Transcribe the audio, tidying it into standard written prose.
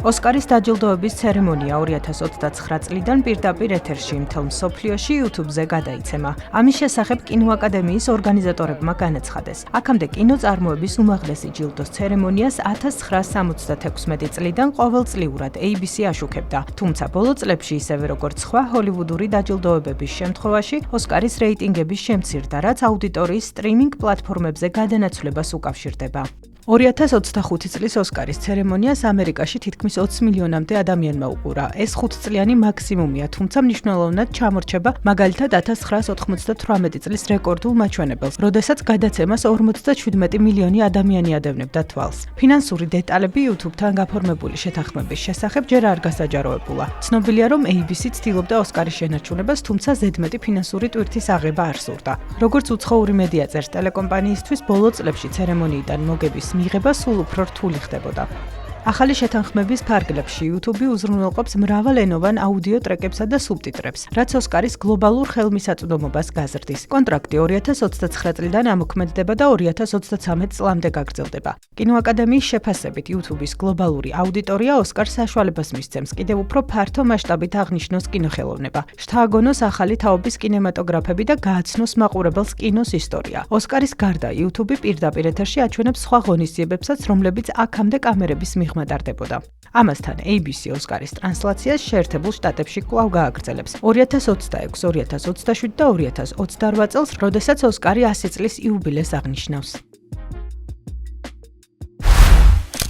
ოსკარის დაჯილდოების ცერემონია 2029 წლიდან პირდაპირ ეთერში მთელ მსოფლიოში YouTube-ზე გადაიცემა. ამის შესახებ კინოაკადემიის ორგანიზატორებმა განაცხადეს. აქამდე კინოწარმოების უმაღლესი ჯილდოს ცერემონიას 1976 წლიდან ყოველწლიურად ABC აშუქებდა. თუმცა ბოლო წლებში ისევე როგორც სხვა ჰოლივუდური დაჯილდოებების შემთხვევაში, ოსკარის რეიტინგების შემცირდა, რაც აუდიტორიის სტრიმინგ პლატფორმებზე გადანაცვლებას უკავშირდება. 2025 წლის ოსკარის ცერემონიას ამერიკაში თითქმის 20 მილიონამდე ადამიანმა უყურა. ეს 5 წლიანი მაქსიმუმია, თუმცა მნიშვნელოვნად ჩამორჩება მაგალითად 1998 წლის რეკორდულ მაჩვენებელს, როდესაც გადაცემას 57 მილიონი ადამიანი ადევნებდა თვალს. ფინანსური დეტალები YouTube-თან გაფორმებული შეთანხმების შესახებ ჯერ არ გასაჯაროებულა. ცნობილია, რომ ABC ცდილობდა ოსკარის შენარჩუნებას, თუმცა ზედმეტი ფინანსური ტვირთის აღება არ სურდა. როგორც უცხოური მედია წერს ტელეკომპანიისთვის, ბოლო წლებში ცერემონიიდან მოგების მიღება სულ უფრო რთული ხდებოდა. ახალი შეთანხმების ფარგლებში YouTube უზრუნველყოფს მრავალენოვან აუდიო ტრეკებსა და სუბტიტრებს, რაც ოსკარის გლობალურ ხელმისაწვდომობას გაზრდის. კონტრაქტი 2029 წლიდან ამოქმედდება და 2033 წლამდე გაგრძელდება. კინოაკადემიის შეფასებით YouTube-ის გლობალური აუდიტორია ოსკარს საშუალებას მისცემს კიდევ უფრო ფართო მასშტაბით აღნიშნოს კინოხელოვნება, შთააგონოს ახალი თაობის კინემატოგრაფები და გააცნოს მაყურებელს კინოს ისტორია. ოსკარის გარდა YouTube პირდაპირ ეთერში აჩვენებს სხვა ღონისძიებებსაც, რომლებიც აქამდე კამერების მიღმატარდებოდა. ამასთან ABC ოსკარის ტრანსლაციას შეერთებულ შტატებში კვლავ გააგრძელებს 2026, 2027 და 2028 წელს, როდესაც ოსკარი 100 წლის იუბილეს აღნიშნავს.